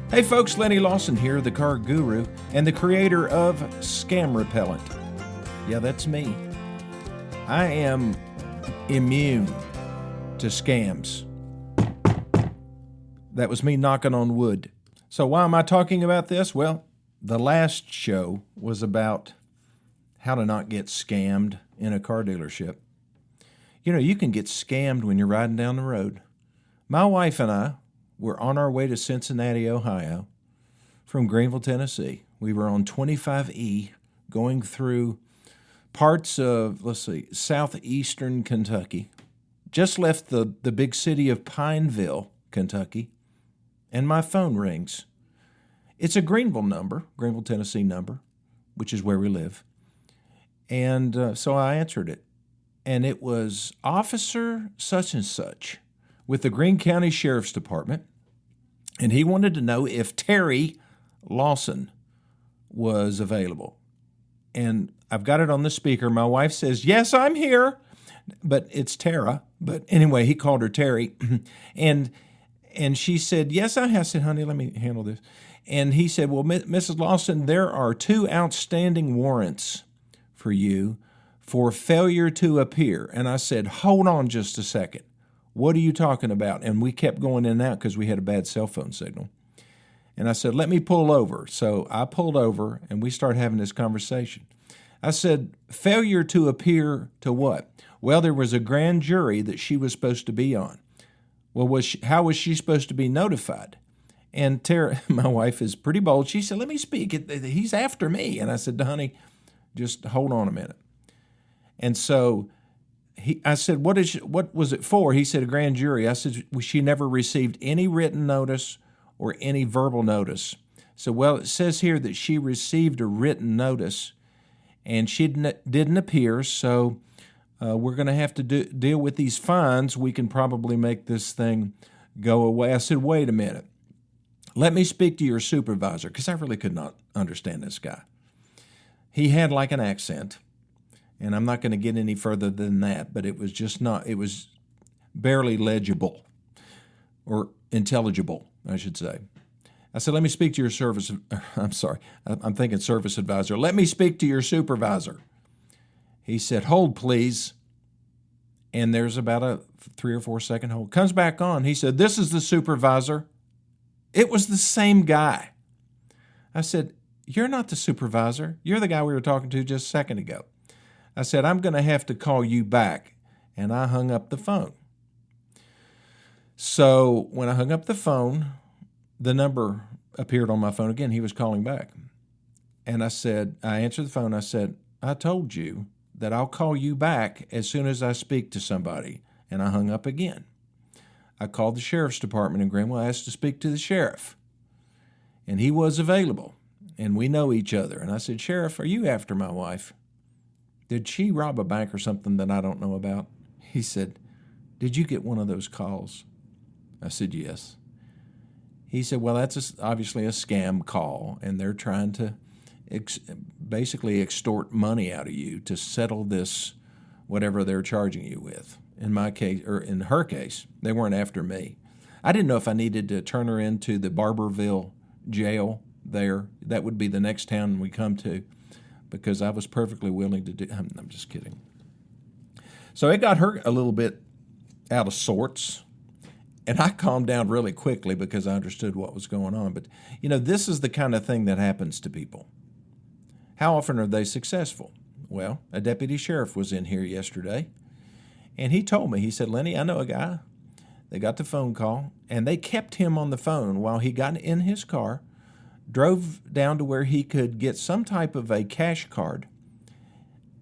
Hey folks, Lenny Lawson here, the car guru and the creator of Scam Repellant. Yeah, that's me. I am immune to scams. That was me knocking on wood. So why am I talking about this? Well, the last show was about how to not get scammed in a car dealership. You know, you can get scammed when you're riding down the road. My wife and I were on our way to Cincinnati, Ohio, from Greenville, Tennessee. We were on 25E going through parts of, southeastern Kentucky. Just left the big city of Pineville, Kentucky, and my phone rings. It's a Greenville number, Greenville, Tennessee number, which is where we live. And so I answered it. And it was Officer such and such with the Greene County Sheriff's Department, and he wanted to know if Terry Lawson was available. And I've got it on the speaker. My wife says, "Yes, I'm here," but it's Tara. But anyway, he called her Terry, and she said, "Yes, I have." I said, "Honey, let me handle this." And he said, "Well, Mrs. Lawson, there are 2 outstanding warrants for you for failure to appear." And I said, "Hold on just a second. What are you talking about?" And we kept going in and out because we had a bad cell phone signal. And I said, "Let me pull over." So I pulled over, and we started having this conversation. I said, "Failure to appear to what?" "Well, there was a grand jury that she was supposed to be on." "Well, how was she supposed to be notified?" And Tara, my wife, is pretty bold. She said, "Let me speak. He's after me." And I said, "Honey, just hold on a minute." And so I said, what was it for?" He said, "A grand jury." I said, "She never received any written notice or any verbal notice." So, well, it says here that she received a written notice and she didn't appear, so we're going to have to deal with these fines. We can probably make this thing go away. I said, "Wait a minute. Let me speak to your supervisor," because I really could not understand this guy. He had like an accent. And I'm not going to get any further than that, but it was just not, it was barely legible or intelligible, I should say. I said, "Let me speak to your service advisor. Let me speak to your supervisor." He said, "Hold, please." And there's about a 3 or 4 second hold. Comes back on. He said, "This is the supervisor." It was the same guy. I said, "You're not the supervisor. You're the guy we were talking to just a second ago." I said, "I'm going to have to call you back." And I hung up the phone. So when I hung up the phone, the number appeared on my phone again. He was calling back. And I answered the phone. I said, "I told you that I'll call you back as soon as I speak to somebody." And I hung up again. I called the sheriff's department in Greenville. I asked to speak to the sheriff. And he was available. And we know each other. And I said, "Sheriff, are you after my wife? Did she rob a bank or something that I don't know about?" He said, "Did you get one of those calls?" I said, "Yes." He said, "Well, that's obviously a scam call, and they're trying to basically extort money out of you to settle this, whatever they're charging you with." In my case, or in her case, they weren't after me. I didn't know if I needed to turn her into the Barberville jail there. That would be the next town we come to, because I was perfectly willing to do. I'm just kidding. So it got her a little bit out of sorts, and I calmed down really quickly because I understood what was going on. But, you know, this is the kind of thing that happens to people. How often are they successful? Well, a deputy sheriff was in here yesterday, and he told me, he said, "Lenny, I know a guy. They got the phone call, and they kept him on the phone while he got in his car, drove down to where he could get some type of a cash card,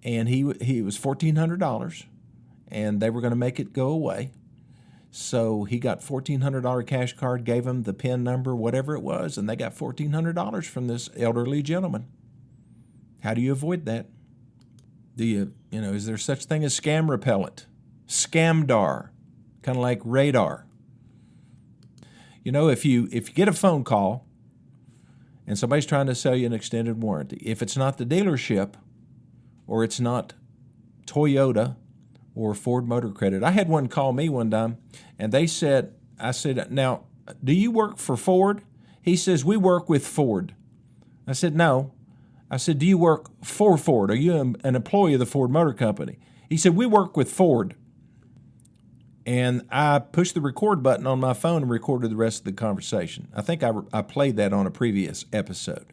and he was $1,400, and they were going to make it go away. So he got $1,400 cash card, gave him the PIN number, whatever it was, and they got $1,400 from this elderly gentleman. How do you avoid that? Is there such thing as scam repellent? Scamdar, kind of like radar. You know, if you get a phone call and somebody's trying to sell you an extended warranty, if it's not the dealership or it's not Toyota or Ford Motor Credit. I had one call me one time, and I said, "Now, do you work for Ford?" He says, we work with Ford. I said, no. I said, do you work for Ford? Are you an employee of the Ford Motor Company? He said, we work with Ford. And I pushed the record button on my phone and recorded the rest of the conversation. I think I played that on a previous episode.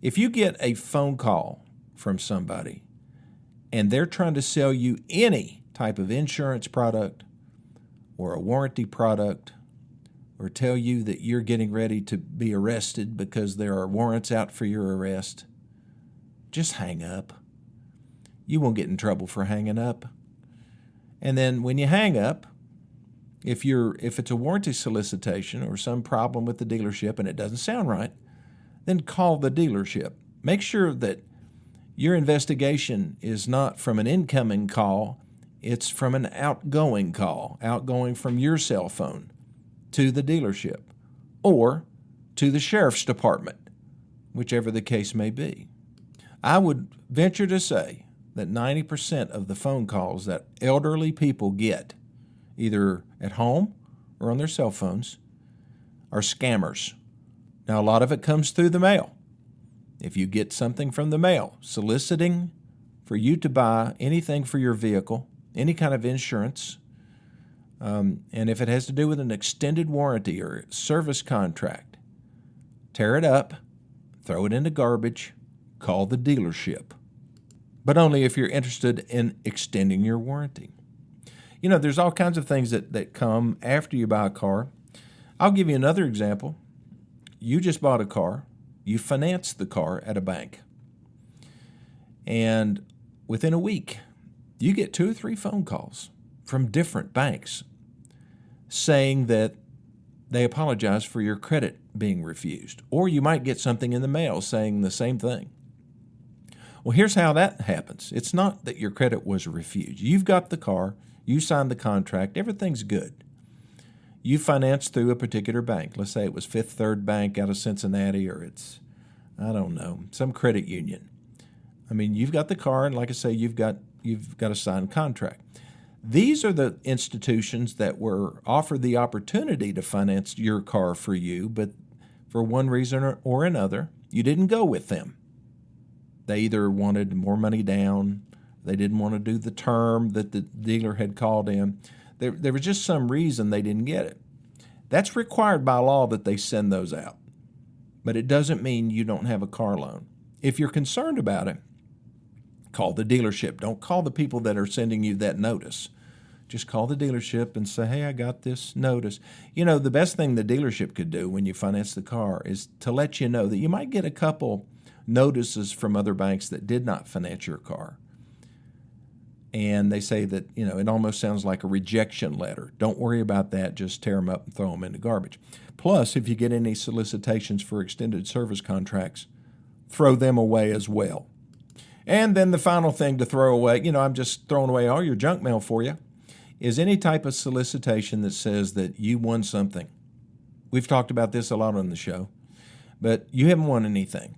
If you get a phone call from somebody and they're trying to sell you any type of insurance product or a warranty product, or tell you that you're getting ready to be arrested because there are warrants out for your arrest, just hang up. You won't get in trouble for hanging up. And then when you hang up, if it's a warranty solicitation or some problem with the dealership and it doesn't sound right, then call the dealership. Make sure that your investigation is not from an incoming call, it's from an outgoing call, outgoing from your cell phone to the dealership or to the sheriff's department, whichever the case may be. I would venture to say that 90% of the phone calls that elderly people get, either at home or on their cell phones, are scammers. Now, a lot of it comes through the mail. If you get something from the mail soliciting for you to buy anything for your vehicle, any kind of insurance, and if it has to do with an extended warranty or service contract, tear it up, throw it in the garbage, call the dealership. But only if you're interested in extending your warranty. You know, there's all kinds of things that come after you buy a car. I'll give you another example. You just bought a car. You financed the car at a bank. And within a week, you get 2 or 3 phone calls from different banks saying that they apologize for your credit being refused. Or you might get something in the mail saying the same thing. Well, here's how that happens. It's not that your credit was refused. You've got the car, you signed the contract, everything's good. You financed through a particular bank. Let's say it was Fifth Third Bank out of Cincinnati, or it's, I don't know, some credit union. I mean, you've got the car, and like I say, you've got a signed contract. These are the institutions that were offered the opportunity to finance your car for you, but for one reason or another, you didn't go with them. They either wanted more money down, they didn't want to do the term that the dealer had called in. There was just some reason they didn't get it. That's required by law that they send those out. But it doesn't mean you don't have a car loan. If you're concerned about it, call the dealership. Don't call the people that are sending you that notice. Just call the dealership and say, hey, I got this notice. You know, the best thing the dealership could do when you finance the car is to let you know that you might get a couple notices from other banks that did not finance your car. And they say that, you know, it almost sounds like a rejection letter. Don't worry about that. Just tear them up and throw them in the garbage. Plus, if you get any solicitations for extended service contracts, throw them away as well. And then the final thing to throw away, you know, I'm just throwing away all your junk mail for you, is any type of solicitation that says that you won something. We've talked about this a lot on the show, but you haven't won anything,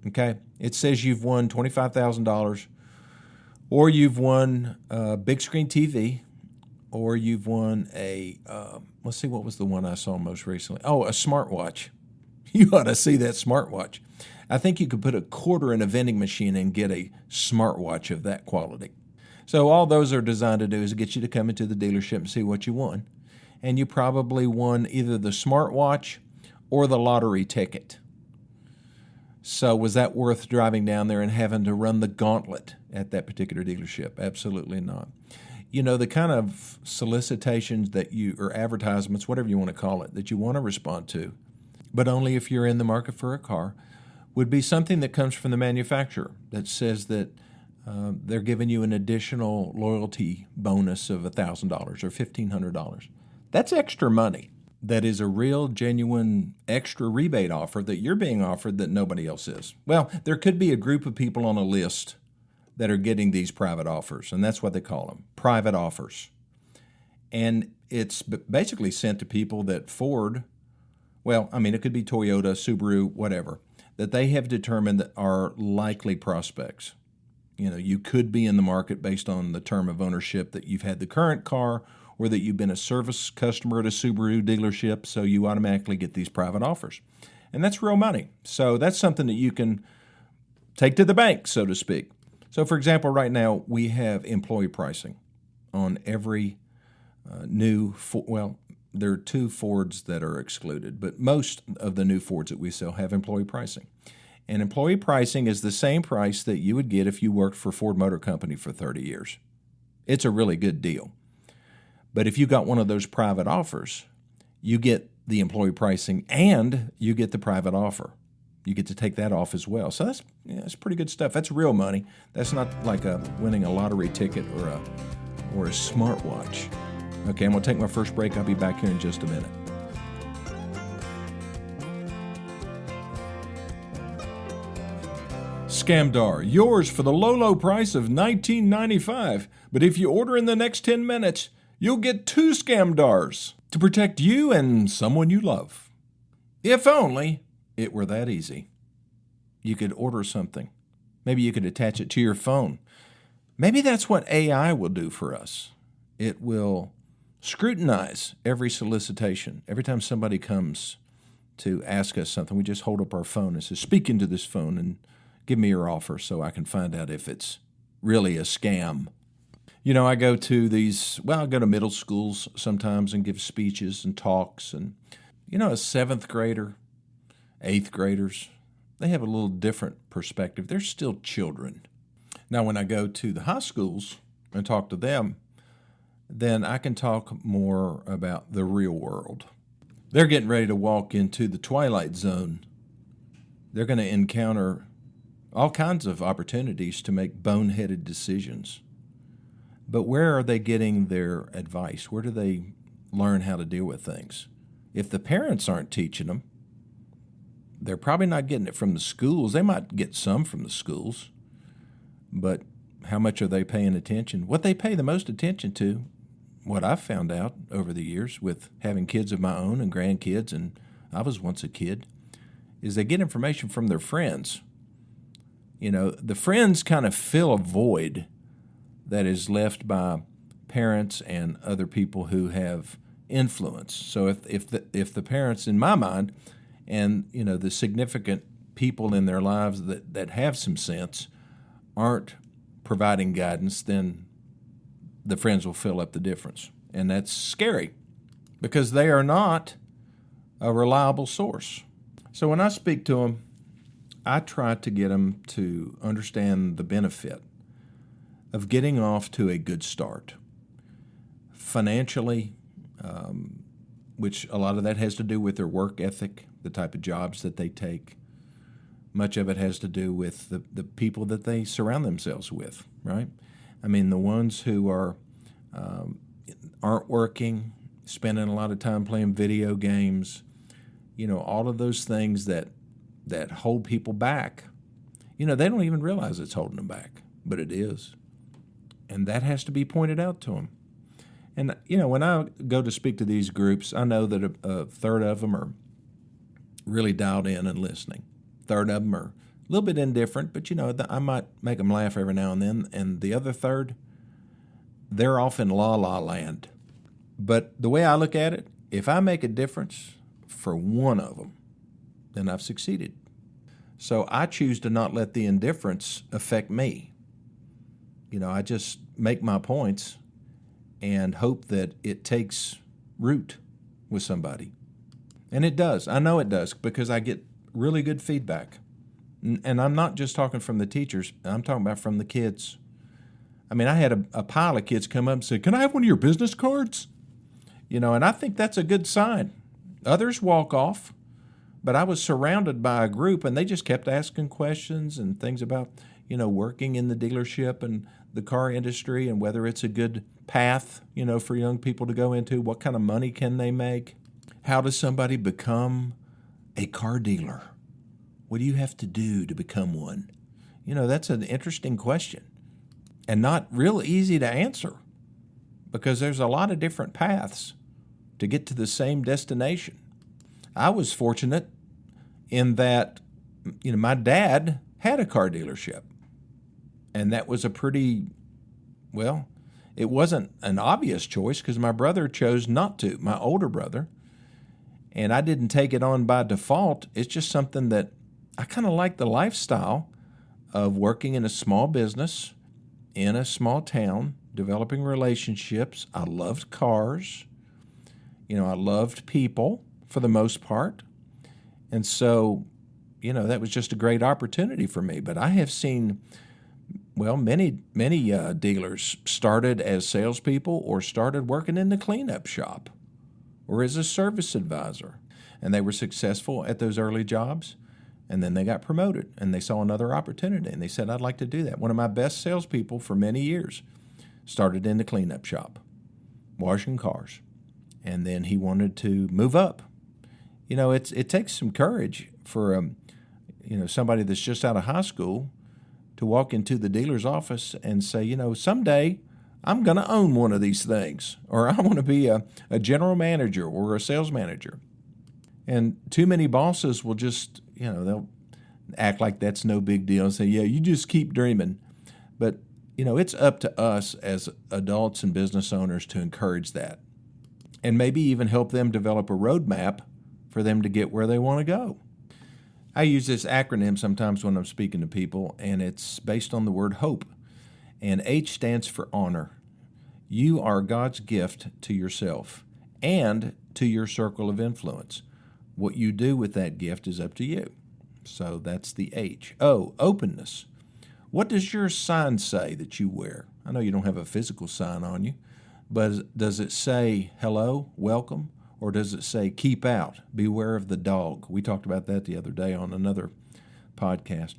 okay? It says you've won $25,000, or you've won a big screen TV, or you've won a, let's see, what was the one I saw most recently? Oh, a smartwatch. You ought to see that smartwatch. I think you could put a quarter in a vending machine and get a smartwatch of that quality. So all those are designed to do is get you to come into the dealership and see what you won. And you probably won either the smartwatch or the lottery ticket. So was that worth driving down there and having to run the gauntlet at that particular dealership? Absolutely not. You know, the kind of solicitations that you, or advertisements, whatever you want to call it, that you want to respond to, but only if you're in the market for a car, would be something that comes from the manufacturer that says that they're giving you an additional loyalty bonus of $1,000 or $1,500. That's extra money. That is a real, genuine, extra rebate offer that you're being offered that nobody else is. Well, there could be a group of people on a list that are getting these private offers, and that's what they call them, private offers. And it's basically sent to people that Ford, well, I mean, it could be Toyota, Subaru, whatever, that they have determined that are likely prospects. You know, you could be in the market based on the term of ownership that you've had the current car, or that you've been a service customer at a Subaru dealership, so you automatically get these private offers. And that's real money. So that's something that you can take to the bank, so to speak. So, for example, right now we have employee pricing on every there are 2 Fords that are excluded, but most of the new Fords that we sell have employee pricing. And employee pricing is the same price that you would get if you worked for Ford Motor Company for 30 years. It's a really good deal. But if you got one of those private offers, you get the employee pricing and you get the private offer. You get to take that off as well. So that's pretty good stuff. That's real money. That's not like winning a lottery ticket or a smartwatch. Okay, I'm going to take my first break. I'll be back here in just a minute. Scamdar, yours for the low price of $19.95. But if you order in the next 10 minutes, you'll get 2 Scamdars to protect you and someone you love. If only it were that easy. You could order something. Maybe you could attach it to your phone. Maybe that's what AI will do for us. It will scrutinize every solicitation. Every time somebody comes to ask us something, we just hold up our phone and say, speak into this phone and give me your offer so I can find out if it's really a scam. You know, I go to middle schools sometimes and give speeches and talks. And, a 7th grader, 8th graders, they have a little different perspective. They're still children. Now, when I go to the high schools and talk to them, then I can talk more about the real world. They're getting ready to walk into the twilight zone. They're going to encounter all kinds of opportunities to make boneheaded decisions. But where are they getting their advice? Where do they learn how to deal with things? If the parents aren't teaching them, they're probably not getting it from the schools. They might get some from the schools, but how much are they paying attention? What they pay the most attention to, what I've found out over the years with having kids of my own and grandkids, and I was once a kid, is they get information from their friends. The friends kind of fill a void that is left by parents and other people who have influence. So if the parents, in my mind, and the significant people in their lives that have some sense aren't providing guidance, then the friends will fill up the difference. And that's scary because they are not a reliable source. So when I speak to them, I try to get them to understand the benefit of getting off to a good start. Financially, which a lot of that has to do with their work ethic, the type of jobs that they take. Much of it has to do with the people that they surround themselves with, right? I mean, the ones who aren't working, spending a lot of time playing video games, all of those things that hold people back. They don't even realize it's holding them back, but it is. And that has to be pointed out to them. And, when I go to speak to these groups, I know that a third of them are really dialed in and listening. Third of them are a little bit indifferent, but, I might make them laugh every now and then. And the other third, they're off in la-la land. But the way I look at it, if I make a difference for one of them, then I've succeeded. So I choose to not let the indifference affect me. I just make my points and hope that it takes root with somebody. And it does. I know it does because I get really good feedback. And I'm not just talking from the teachers. I'm talking about from the kids. I mean, I had a pile of kids come up and say, "Can I have one of your business cards?" And I think that's a good sign. Others walk off. But I was surrounded by a group, and they just kept asking questions and things about, working in the dealership and the car industry and whether it's a good path, for young people to go into. What kind of money can they make? How does somebody become a car dealer? What do you have to do to become one? That's an interesting question and not real easy to answer because there's a lot of different paths to get to the same destination. I was fortunate in that, my dad had a car dealership. And that was It wasn't an obvious choice because my brother chose not to, my older brother. And I didn't take it on by default. It's just something that I kind of like the lifestyle of working in a small business in a small town, developing relationships. I loved cars. I loved people for the most part. And so, that was just a great opportunity for me. But I have seen, many dealers started as salespeople or started working in the cleanup shop or as a service advisor. And they were successful at those early jobs. And then they got promoted and they saw another opportunity. And they said, I'd like to do that. One of my best salespeople for many years started in the cleanup shop, washing cars. And then he wanted to move up. It takes some courage for somebody that's just out of high school to walk into the dealer's office and say, someday I'm going to own one of these things, or I want to be a general manager or a sales manager. And too many bosses will just, they'll act like that's no big deal and say, yeah, you just keep dreaming. But, it's up to us as adults and business owners to encourage that and maybe even help them develop a roadmap for them to get where they want to go. I use this acronym sometimes when I'm speaking to people, and it's based on the word hope. And H stands for honor. You are God's gift to yourself and to your circle of influence. What you do with that gift is up to you. So that's the H. O, openness. What does your sign say that you wear? I know you don't have a physical sign on you, but does it say hello, welcome, or does it say keep out, beware of the dog? We talked about that the other day on another podcast.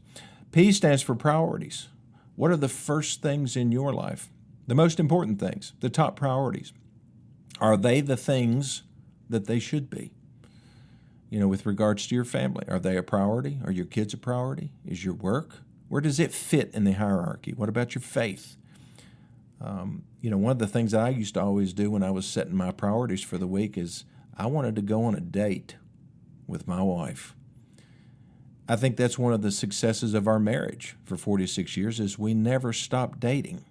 P stands for priorities. What are the first things in your life? The most important things, the top priorities. Are they the things that they should be? With regards to your family, are they a priority? Are your kids a priority? Is your work? Where does it fit in the hierarchy? What about your faith? One of the things that I used to always do when I was setting my priorities for the week is I wanted to go on a date with my wife. I think that's one of the successes of our marriage for 46 years is we never stopped dating.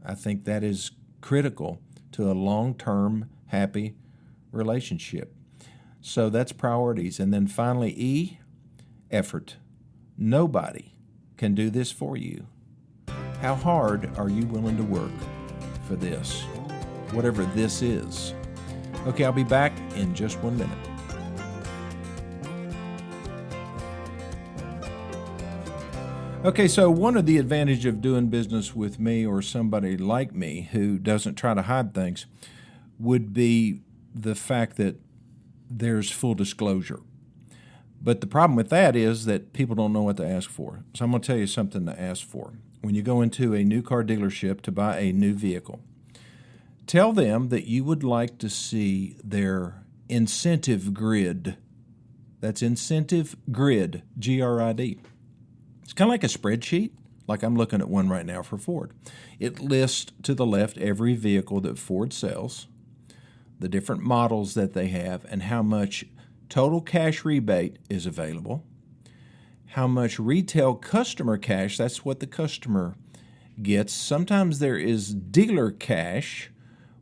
I think that is critical to a long-term, happy relationship. So that's priorities. And then finally, E, effort. Nobody can do this for you. How hard are you willing to work for this, whatever this is? Okay, I'll be back in just 1 minute. Okay, so one of the advantages of doing business with me or somebody like me who doesn't try to hide things would be the fact that there's full disclosure. But the problem with that is that people don't know what to ask for. So I'm going to tell you something to ask for. When you go into a new car dealership to buy a new vehicle, tell them that you would like to see their incentive grid. That's incentive grid, G-R-I-D. It's kind of like a spreadsheet, like I'm looking at one right now for Ford. It lists to the left every vehicle that Ford sells, the different models that they have, and how much total cash rebate is available, how much retail customer cash, that's what the customer gets. Sometimes there is dealer cash,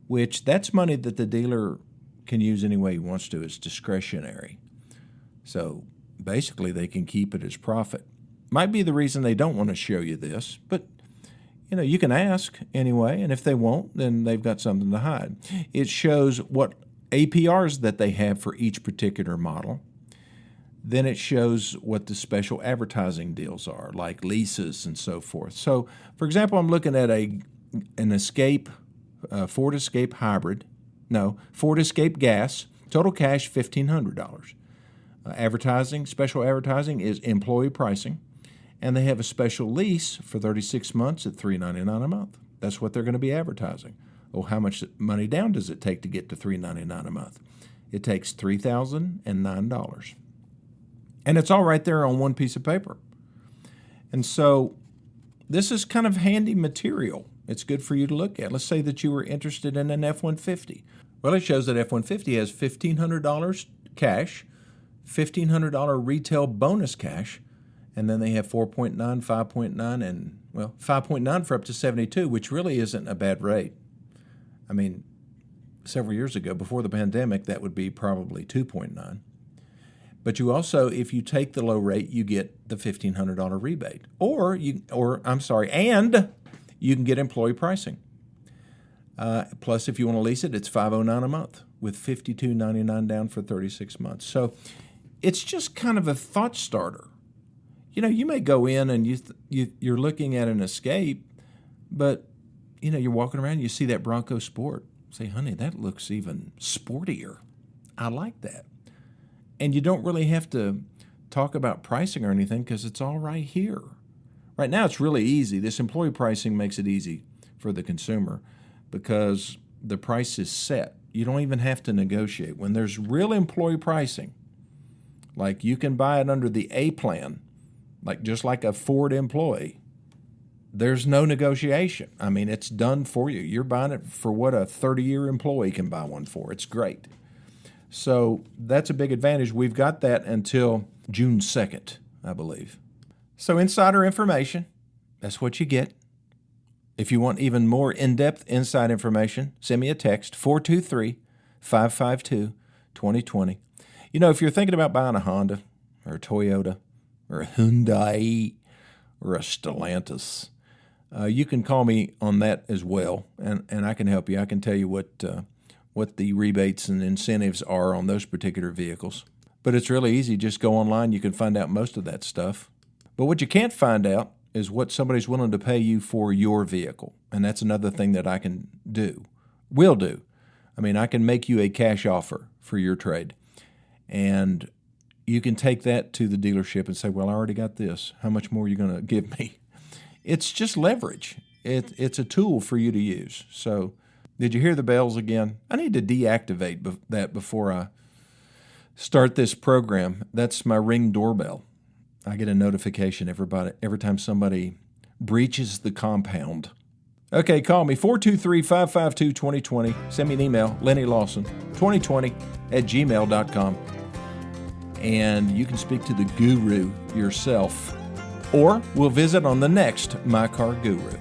which that's money that the dealer can use any way he wants to. It's discretionary. So basically they can keep it as profit. Might be the reason they don't want to show you this, but you can ask anyway, and if they won't, then they've got something to hide. It shows what APRs that they have for each particular model. Then it shows what the special advertising deals are, like leases and so forth. So, for example, I'm looking at an Escape, Ford Escape Hybrid. No, Ford Escape Gas, total cash $1,500. Special advertising is employee pricing, and they have a special lease for 36 months at $399 a month. That's what they're going to be advertising. Well, how much money down does it take to get to $399 a month? It takes $3,009. And it's all right there on one piece of paper. And so this is kind of handy material. It's good for you to look at. Let's say that you were interested in an F-150. Well, it shows that F-150 has $1,500 cash, $1,500 retail bonus cash, and then they have 4.9, 5.9, and Well, 5.9 for up to 72, which really isn't a bad rate. I mean, several years ago, before the pandemic, that would be probably 2.9. But you also, if you take the low rate, you get the $1,500 rebate. And you can get employee pricing. Plus, if you want to lease it, it's $509 a month with $52.99 down for 36 months. So it's just kind of a thought starter. You know, you may go in and you're looking at an Escape, but, you know, you're walking around, you see that Bronco Sport. Say, honey, that looks even sportier. I like that. And you don't really have to talk about pricing or anything because it's all right here. Right now, it's really easy. This employee pricing makes it easy for the consumer because the price is set. You don't even have to negotiate. When there's real employee pricing, like you can buy it under the A plan, like just like a Ford employee, there's no negotiation. I mean, it's done for you. You're buying it for what a 30-year employee can buy one for. It's great. So that's a big advantage. We've got that until June 2nd, I believe. So insider information, that's what you get. If you want even more in-depth inside information, send me a text, 423-552-2020. You know, if you're thinking about buying a Honda or a Toyota or a Hyundai or a Stellantis, you can call me on that as well, and I can help you. I can tell you what the rebates and incentives are on those particular vehicles. But it's really easy. Just go online. You can find out most of that stuff. But what you can't find out is what somebody's willing to pay you for your vehicle. And that's another thing that I will do. I mean, I can make you a cash offer for your trade. And you can take that to the dealership and say, well, I already got this. How much more are you going to give me? It's just leverage. It's a tool for you to use. So did you hear the bells again? I need to deactivate that before I start this program. That's my Ring doorbell. I get a notification every time somebody breaches the compound. Okay, call me, 423-552-2020. Send me an email, LennyLawson2020@gmail.com. And you can speak to the guru yourself. Or we'll visit on the next My Car Guru.